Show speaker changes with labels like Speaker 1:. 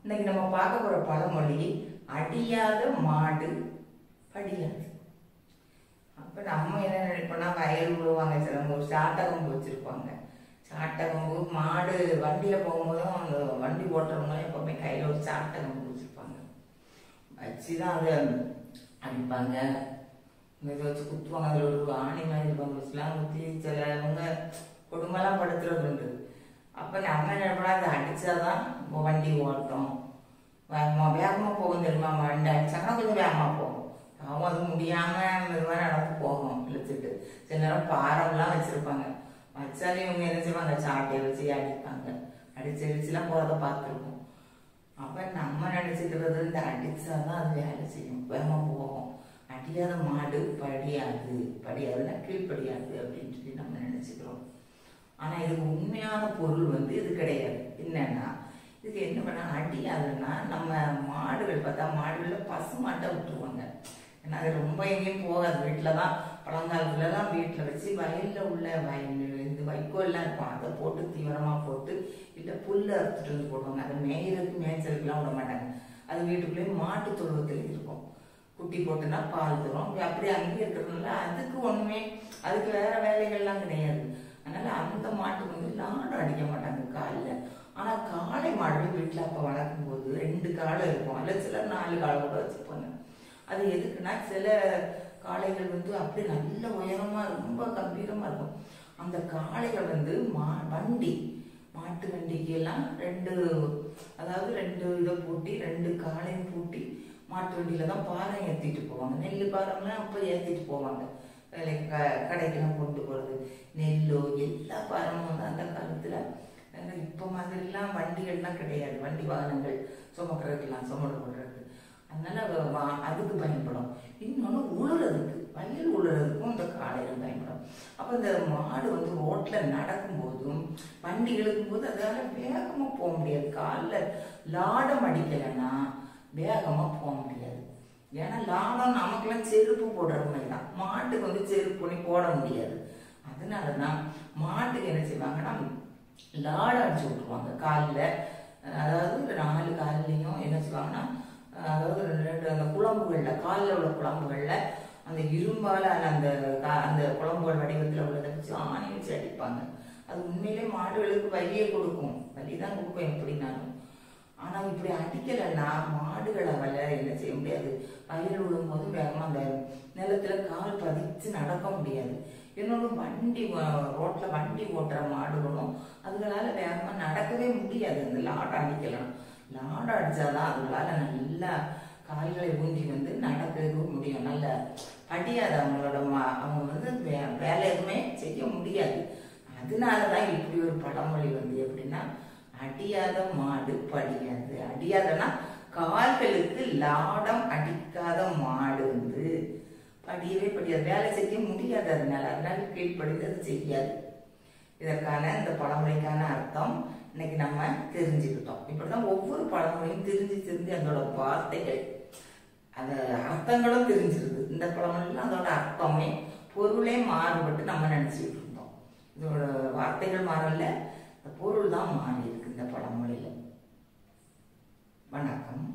Speaker 1: இன்னைக்கு நம்ம பார்க்க போற பழமொழி அடியாத மாடு படியாது. அப்ப நம்ம என்ன நினைப்போம்னா வயல் விடுவாங்க, சிலவங்க ஒரு சாட்டகம் வச்சிருப்பாங்க. சாட்டகம்பு மாடு வண்டியில போகும்போதும் அந்த வண்டி ஓட்டுறவங்க எப்பவுமே கையில ஒரு சாட்டகம் வச்சிருப்பாங்க. வச்சுதான் அதை அடிப்பாங்க, இதை வச்சு குத்துவாங்க. அதில் ஒரு ஆணி மாதிரி இருப்பாங்க, வச்சுலாம் குத்தி சிலவங்க கொடுமைலாம் படுத்துறது உண்டு. அப்ப நம்ம என்ன அதை அடிச்சாதான் வண்டி ஓட்டும், வேகமா போகும். தெரியுமா, வண்டி அடிச்சாங்கன்னா கொஞ்சம் வேகமா போகும். அவன் அது முடியாம மெதுவாக நடந்து போகும் இழுத்துட்டு. சில நேரம் பாரம்லாம் வச்சிருப்பாங்க, வச்சாலே இவங்க என்ன செய்வாங்க, சாட்டையை வச்சு அடிப்பாங்க. அடிச்சுலாம் போறத பார்த்துருக்கோம். அப்ப நம்ம நினைச்சுக்கிறது இந்த அடிச்சாதான் அது வேலை செய்யும், வேகமா போகும். அடியாத மாடு படியாது, படியாதுன்னா கீழ்படியாது அப்படின்னு சொல்லி நம்ம நினைச்சுக்கிறோம். ஆனா இதுக்கு உண்மையான பொருள் இது கிடையாது. என்னன்னா, இதுக்கு என்ன பண்ணா, அடியாதுன்னா நம்ம மாடுகள் பார்த்தா மாடுகள்ல பசுமாட்டை விட்டுருவாங்க. ஏன்னா அது ரொம்ப எங்கேயும் போகாது, வீட்டுலதான் பழங்காலத்துலதான் வீட்டுல வச்சு வயல்ல உள்ள இந்த வைக்கோல்லாம் இருக்கும், அதை போட்டு தீவிரமா போட்டு இல்ல புல்ல அறுத்துட்டு வந்து போடுவாங்க. அதை மேய்ச்சலுக்குலாம் விட மாட்டாங்க. அது வீட்டுக்குள்ளேயே மாட்டு தொழுவத்துல இருக்கும். குட்டி போட்டுனா பால் தரும், அப்படி அங்கேயே இருக்கிறதுனால அதுக்கு ஒண்ணுமே, அதுக்கு வேற வேலைகள்லாம் கிடையாது. அதனால அந்த மாட்டுக்கு லாடம் அடிக்க மாட்டாங்க காலில். ஆனா காளை மாடுகள் வீட்டுல அப்ப வளர்க்கும் போது 2 காலை இருக்கும், அல்ல சிலர் 4 காலை கூட வச்சுப்பாங்க. அது எதுக்குன்னா, சில காளைகள் அப்படி நல்ல உயரமா ரொம்ப கம்பீரமா இருக்கும். அந்த காளைகள் வண்டி மாட்டு வண்டிக்கு எல்லாம் 2 இதை பூட்டி 2 காலையும் பூட்டி மாட்டு வண்டியில தான் பாரம் ஏத்திட்டு போவாங்க. நெல் பாரம்லாம் அப்ப ஏத்திட்டு போவாங்க. கடைக்கெல்லாம் கொண்டு போறது, நெல்லோ எல்லா பாரமும் அந்த காலத்துல. இப்ப மாதிரிலாம் வண்டிகள்லாம் கிடையாது, வண்டி வாகனங்கள் சுமக்கிறதுக்கெல்லாம் சுமடு போடுறது. அதனால அதுக்கு பயன்படும். இன்னொன்னு உழுறதுக்கு, வயல் உழுறதுக்கும் இந்த காலையில பயன்படும். அப்ப இந்த மாடு ரோட்ல நடக்கும் போதும் வண்டி இழுக்கும் போது அதால வேகமா போக முடியாது. காலில் லாடம் அடிக்கலைன்னா வேகமா போக முடியாது. ஏன்னா லாடம் நமக்கெல்லாம் செருப்பு போடுற மாதிரி தான், மாட்டுக்கு செருப்பு பண்ணி போட முடியாது. அதனாலதான் மாட்டுக்கு என்ன செய்வாங்கன்னா, லாடம் அடிச்சு விட்டுருவாங்க காலில். அதாவது 4 காலிலையும் என்ன செய்வாங்கன்னா, அதாவது 2 அந்த குழம்புகள்ல, காலில் உள்ள குழம்புகள்ல அந்த இரும்பால அந்த குழம்புகள் வடிவத்தில் உள்ளதை வச்சு ஆணி வச்சு அடிப்பாங்க. அது உண்மையிலே மாடுகளுக்கு வலியை கொடுக்கும், வலிதான் கொடுக்கும் எப்படின்னாலும். ஆனா இப்படி அடிக்கலைன்னா மாடுகளால என்ன செய்ய முடியாது, வயல் விழும்போது வேகமா அந்த நிலத்துல கால் பதிச்சு நடக்க முடியாது. இன்னொன்று ரோட்ல வண்டி ஓட்டுற மாடுகளும் அதுகளால வேகமா நடக்கவே முடியாது. அந்த லாடம் அடிக்கலாம், லாடம் அடிச்சாதான் அதுகளால நல்லா கால்களை ஊந்தி நடக்க முடியும். நல்ல படியாது, அவங்களோட அவங்க வேலை எதுவுமே செய்ய முடியாது. அதனாலதான் இப்படி ஒரு பழமொழி எப்படின்னா, அடியாத மாடு படியாது. அடியாதனா கால்களுக்கு லாடம் அடிக்காத மாடு படியவே படியாது, வேலை செய்ய முடியாது. அதனால கீழ்ப்படிந்து அது செய்யாது. இதற்கான இந்த பழமொழிக்கான அர்த்தம் இன்னைக்கு நம்ம தெரிஞ்சுக்கிட்டோம். இப்படிதான் ஒவ்வொரு பழமொழியும் தெரிஞ்சு அதோட வார்த்தைகள், அந்த அர்த்தங்களும் தெரிஞ்சிருது. இந்த பழமொழியில அதோட அர்த்தமே பொருளே மாறுபட்டு நம்ம நினைச்சுக்கிட்டு இருந்தோம். இதோட வார்த்தைகள் மாறல, பொருள் தான் மாறி இருக்கு இந்த பழமொழியில. வணக்கம்.